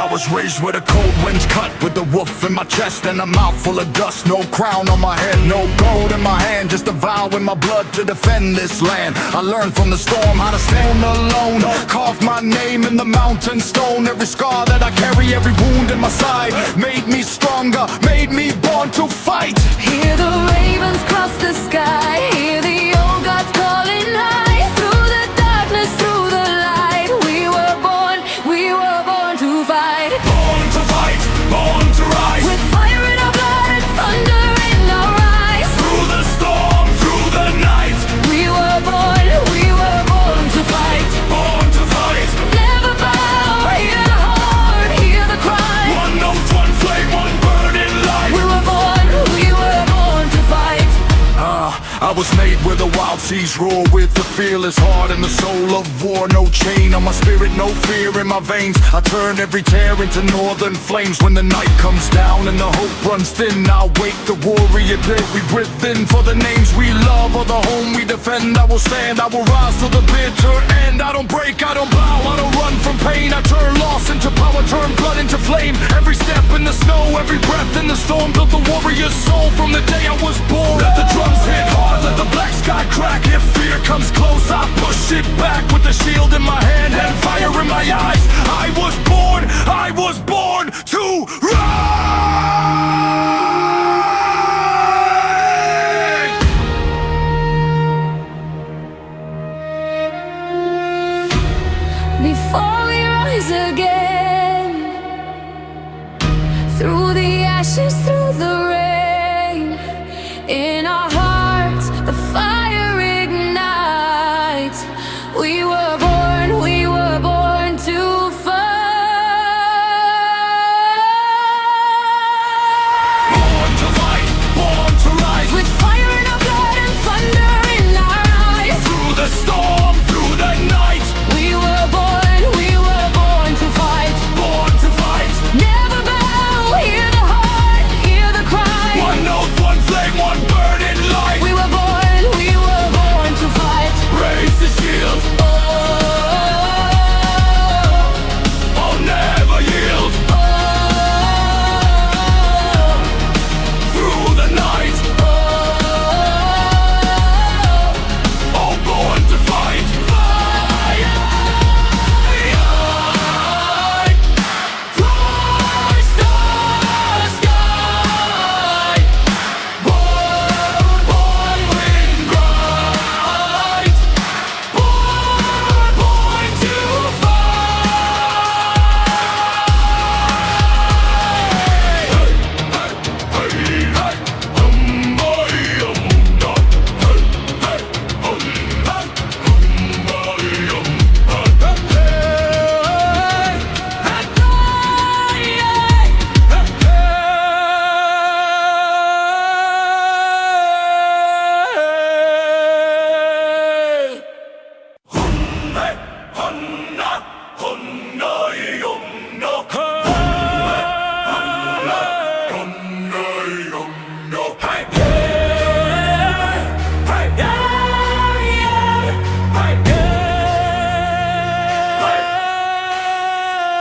I was raised with a cold winds cut, with the wolf in my chest and a mouth full of dust. No crown on my head, no gold in my hand, just a vow in my blood to defend this land. I learned from the storm how to stand alone, carved my name in the mountain stone. Every scar that I carry, every wound in my side, made me stronger, made me born to fight. Hear the ravens cross the sky, hear the old gods calling high. Through the darkness, through the light, we were born to fight. Born to fight, born to rise, with fire in our blood and thunder in our eyes. through the storm, through the night, We were born to fight. born to fight. Never bow, hear the heart, hear the cry. One note, one flame, one burning light. We were born to fight. I was made where the wild seas roar, with the fearless heart and the soul of war. No chain on my spirit, no fear in my veins. I turn every tear into northern flames. When the night comes down and the hope runs thin, I'll wake the warrior dead. We breathe in for the names we love, or the home we defend. I will stand, I will rise to the bitter end. I don't break, I don't bow, I don't run from pain. I turn loss into power, turn blood into flame. Every step in the snow, every breath in the storm, built the warrior's soul from the day I was born. Let the drums hit hard, let the black sky crack. If fear comes close, I push it back, with the shield in my hand and fire in my eyes. I was born to ride. Before we rise again, through the ashes, through the rain, in our hearts the fire ignites. We were born to fight. Born to fight, born to rise, With fire in our blood and thunder in our eyes. through the storm, through the night. We were born to fight. Born to fight. Never bow, hear the heart, hear the cry. One note, one flame, one burning light. We were born to fight. Raise the shield, Oh, I'll never yield. oh, Through the night, oh, all born to fight. Fire! Christ the sky. Born wind bright. Born to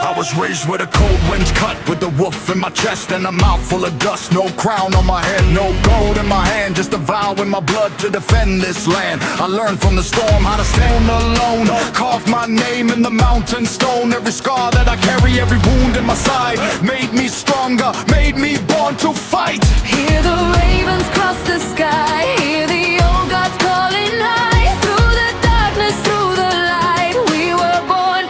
I was raised with a cold winds cut, with the wolf in my chest and a mouth full of dust. No crown on my head, no gold in my hand, just a vow in my blood to defend this land. I learned from the storm how to stand alone, carved my name in the mountain stone. Every scar that I carry, every wound in my side, made me stronger, made me born to fight. hear the ravens cross the sky, hear the old gods calling high. Through the darkness, through the light, we were born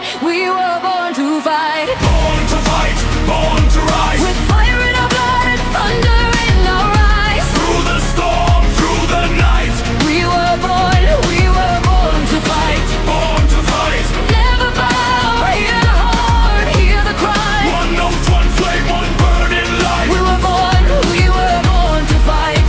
to fight. Born to fight, born to rise, With fire in our blood and thunder in our eyes. through the storm, through the night. We were born to fight. Born to fight. Never bow, hear the heart, hear the cry. One note, one flame, one burning light. We were born to fight.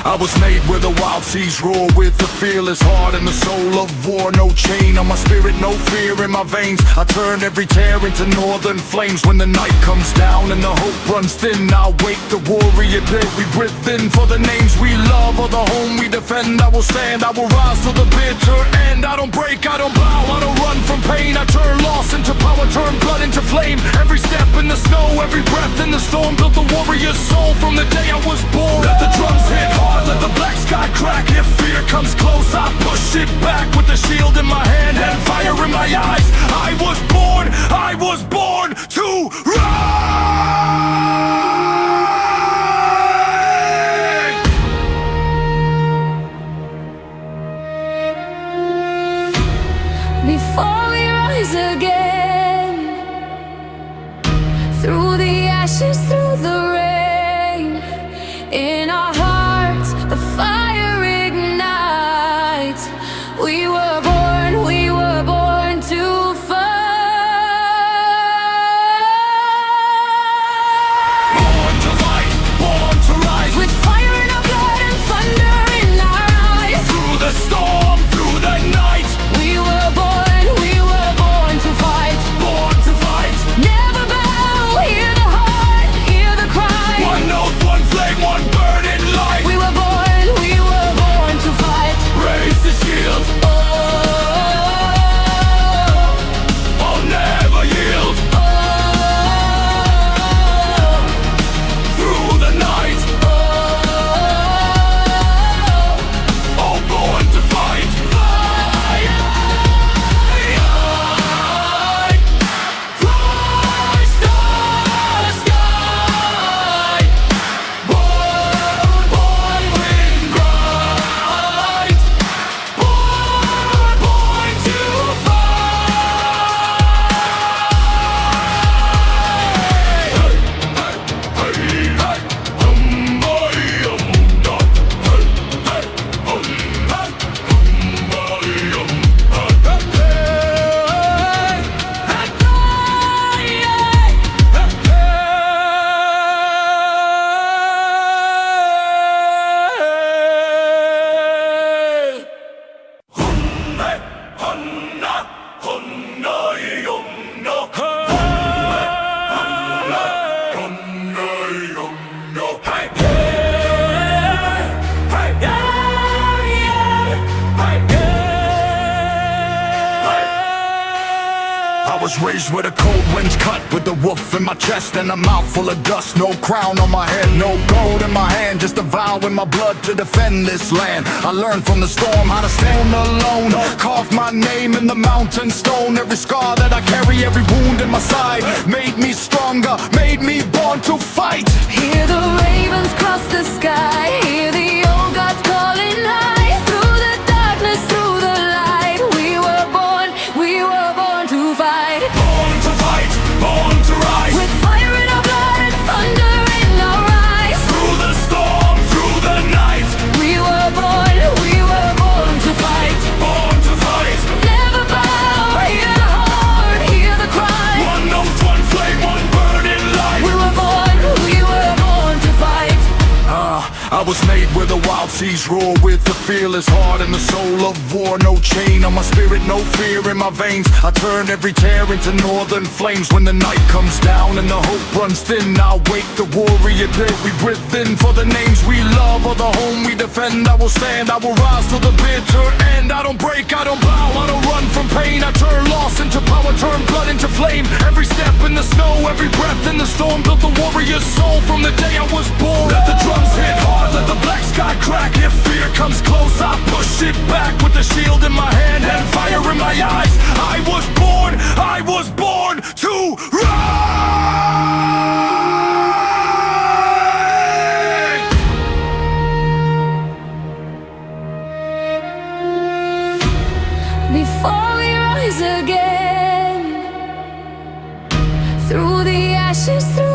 I was made where the wild seas roar, with the fearless heart and the soul of war. No chain on my spirit, no fear in my veins. I turn every tear into northern flames. When the night comes down and the hope runs thin, I'll wake the warrior dead. We breathe in for the names we love, or the home we defend. I will stand, I will rise to the bitter end. I don't break, I don't bow, I don't run from pain. I turn loss into power, turn blood into flame. Every step in the snow, every breath in the storm, built the warrior's soul from the day I was born. Let the drums hit hard, let the black sky crack. If fear comes close, I push it back. With the shield in my hand and fire in my eyes, I was born to rise. Before we rise again, through the ashes, through the rain, in our hearts the fire ignites. We were born to fight. Born to fight, born to rise. With fire in our blood and thunder in our eyes. Through the storm, through the night, We were born to fight. born to fight. Never bow, hear the heart, hear the cry. One oath, one flame, one burning light. We were born to fight. Raise the shield, Oh, I'll never yield. oh, Through the night, oh, all born to fight. Fly, fly, star, sky. Born, wind, bright. Born to I was raised where the cold winds cut, with the wolf in my chest and a mouth full of dust. No crown on my head, no gold in my hand, just a vow in my blood to defend this land. I learned from the storm how to stand alone, carved my name in the mountain stone. Every scar that I carry, every wound in my side, made me stronger, made me born to fight. hear the ravens cross the sky. Hear the old gods calling high. Through the darkness, through the light. We were born to fight. Born to fight, born to rise. With fire in our blood and thunder in our eyes. Through the storm, through the night, We were born to fight. born to fight. Never bow, hear the heart, hear the cry. One oath, one flame, one burning light. We were born to fight. I was made where the wild seas roar, with the fearless heart and the soul of war. No chain on my spirit, no fear in my veins. I turn every tear into northern flames. When the night comes down and the hope runs thin, I'll wake the warrior dead. We breathe in for the names we love, or the home we defend. I will stand, I will rise to the bitter end. I don't break, I don't bow, I don't run from pain. I turn loss into power, turn blood into flame. Every step in the snow, every breath in the storm, built the warrior's soul from the day I was born. Let the drums hit hard, let the black sky crack. If fear comes close, I push it back. With the shield in my hand and fire in my eyes, I was born to rise. Before we rise again, through the ashes, through